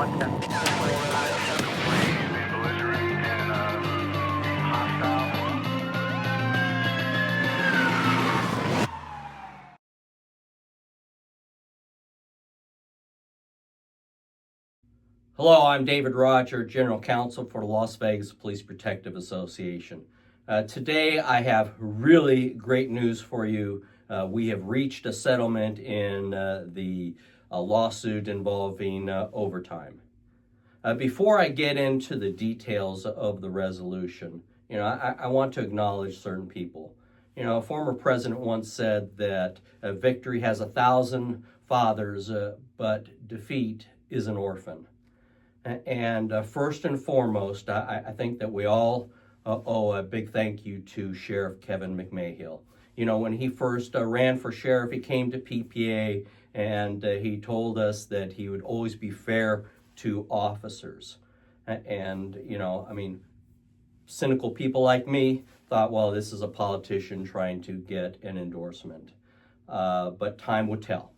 Hello, I'm David Roger, General Counsel for the Las Vegas Police Protective Association. Today I have really great news for you. We have reached a settlement in the lawsuit involving overtime. Before I get into the details of the resolution, I want to acknowledge certain people. A former president once said that victory has 1,000 fathers, but defeat is an orphan. And first and foremost, I think that we all owe a big thank you to Sheriff Kevin McMahill. When he first ran for sheriff, he came to PPA and he told us that he would always be fair to officers. And, cynical people like me thought, well, this is a politician trying to get an endorsement. But time would tell.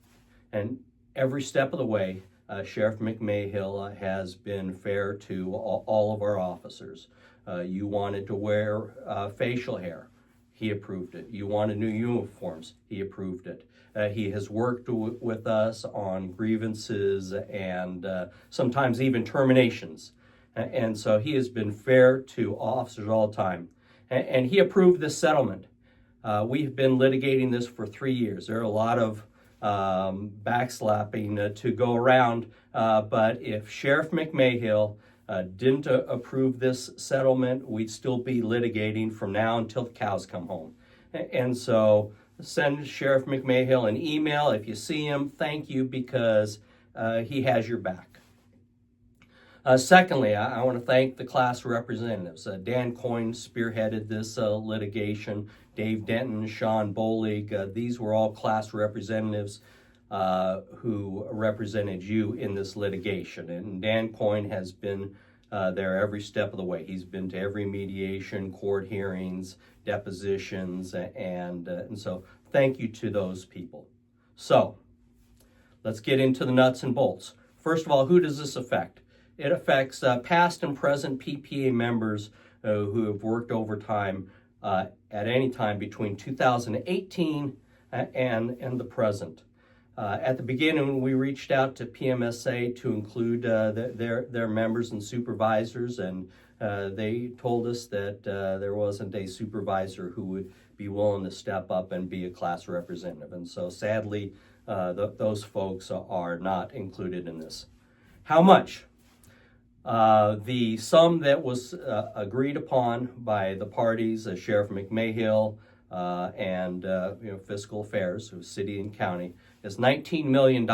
And every step of the way, Sheriff McMahill has been fair to all of our officers. You wanted to wear facial hair, he approved it. You wanted new uniforms, he approved it. He has worked with us on grievances and sometimes even terminations. And so he has been fair to officers all the time. And he approved this settlement. We've been litigating this for 3 years. There are a lot of backslapping to go around, but if Sheriff McMahill didn't approve this settlement, we'd still be litigating from now until the cows come home. And so send Sheriff McMahill an email if you see him. Thank you, because he has your back. Secondly, I want to thank the class representatives. Dan Coyne spearheaded this litigation. Dave Denton, Sean Bolig, these were all class representatives who represented you in this litigation. And Dan Coyne has been there every step of the way. He's been to every mediation, court hearings, depositions, and so thank you to those people. So let's get into the nuts and bolts. First of all, who does this affect? It affects past and present PPA members who have worked overtime at any time between 2018 and the present. At the beginning, we reached out to PMSA to include their members and supervisors, and they told us that there wasn't a supervisor who would be willing to step up and be a class representative. And so sadly, those folks are not included in this. How much? The sum that was agreed upon by the parties, Sheriff McMahill and Fiscal Affairs, so city and county, is $19 million.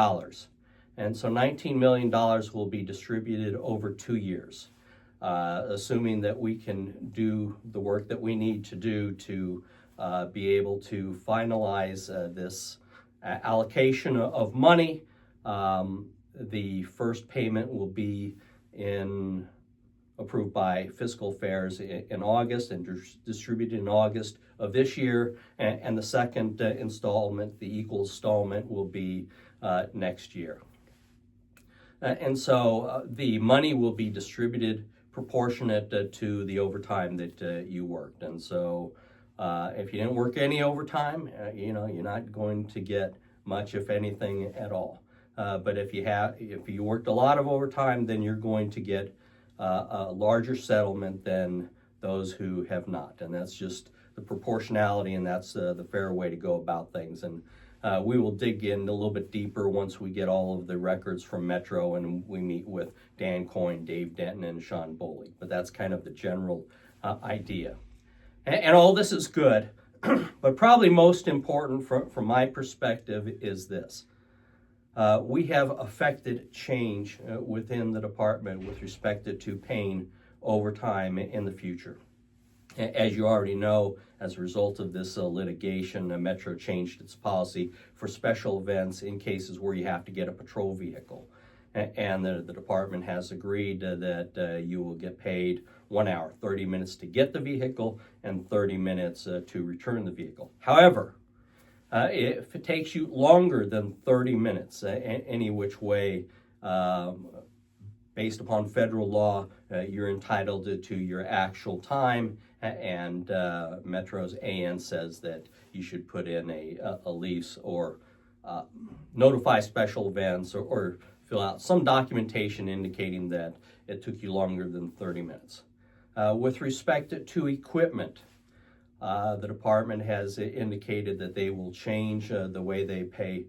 And so $19 million will be distributed over 2 years, assuming that we can do the work that we need to do to be able to finalize this allocation of money. The first payment will be approved by Fiscal Affairs in August and distributed in August of this year, and the second installment, the equal installment, will be next year. And so the money will be distributed proportionate to the overtime that you worked. And so if you didn't work any overtime, you're not going to get much, if anything, at all. But if you worked a lot of overtime, then you're going to get a larger settlement than those who have not. And that's just the proportionality, and that's the fair way to go about things. And we will dig in a little bit deeper once we get all of the records from Metro and we meet with Dan Coyne, Dave Denton, and Sean Bolig. But that's kind of the general idea. And all this is good, but probably most important from my perspective is this. We have affected change within the department with respect to paying overtime in the future. As you already know, as a result of this litigation, Metro changed its policy for special events in cases where you have to get a patrol vehicle. And the department has agreed that you will get paid 1 hour, 30 minutes to get the vehicle and 30 minutes to return the vehicle. However, if it takes you longer than 30 minutes, any which way, based upon federal law, you're entitled to your actual time, and Metro's AN says that you should put in a lease or notify special events or fill out some documentation indicating that it took you longer than 30 minutes. With respect to equipment, the department has indicated that they will change the way they pay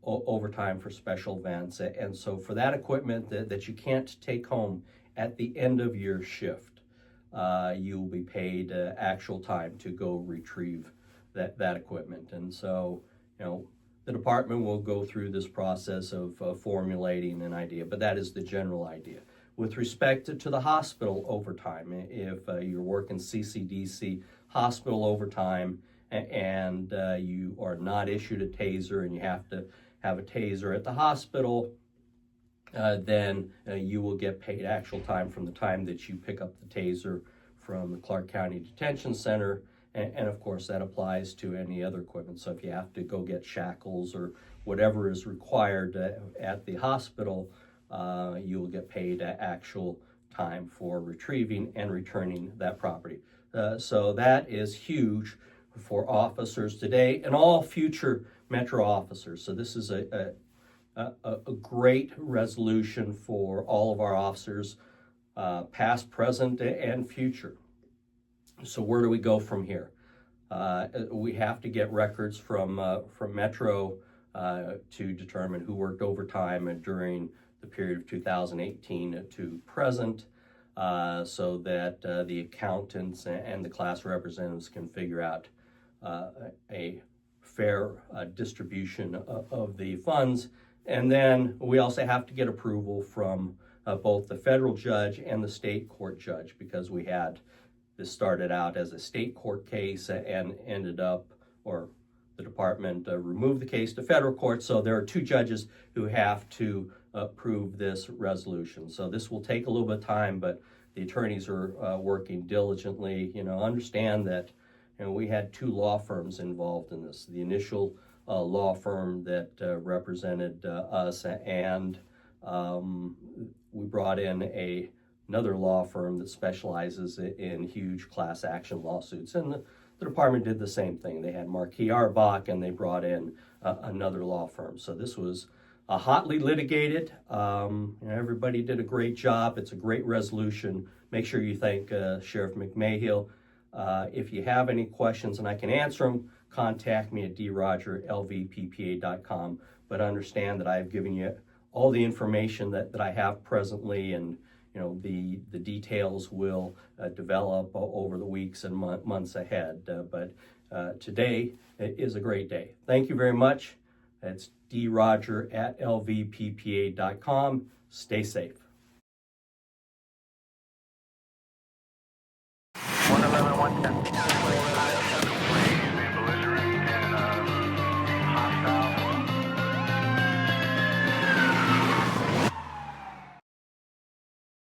overtime for special events. And so for that equipment that you can't take home at the end of your shift, you will be paid actual time to go retrieve that equipment. And so, the department will go through this process of formulating an idea, but that is the general idea. With respect to the hospital overtime, if you're working CCDC hospital overtime and you are not issued a taser and you have to have a taser at the hospital, then you will get paid actual time from the time that you pick up the taser from the Clark County Detention Center. And of course, that applies to any other equipment. So if you have to go get shackles or whatever is required at the hospital, you will get paid actual time for retrieving and returning that property. So that is huge for officers today and all future Metro officers. So this is a great resolution for all of our officers, past, present, and future. So where do we go from here? We have to get records from Metro to determine who worked overtime during the period of 2018 to present, so that the accountants and the class representatives can figure out a fair distribution of the funds. And then we also have to get approval from both the federal judge and the state court judge, because this started out as a state court case and ended up, or the department removed the case to federal court. So there are two judges who have to approve this resolution. So this will take a little bit of time, but the attorneys are working diligently. Understand that we had two law firms involved in this. The initial law firm that represented us, and we brought in another law firm that specializes in huge class action lawsuits. And the department did the same thing. They had Marquis Arbach, and they brought in another law firm. So this was hotly litigated. Everybody did a great job. It's a great resolution. Make sure you thank Sheriff McMahill. If you have any questions and I can answer them, contact me at droger@lvppa.com. But understand that I've given you all the information that I have presently, and the details will develop over the weeks and months ahead. But today is a great day. Thank you very much. It's droger@lvppa.com. Stay safe. 111, 110.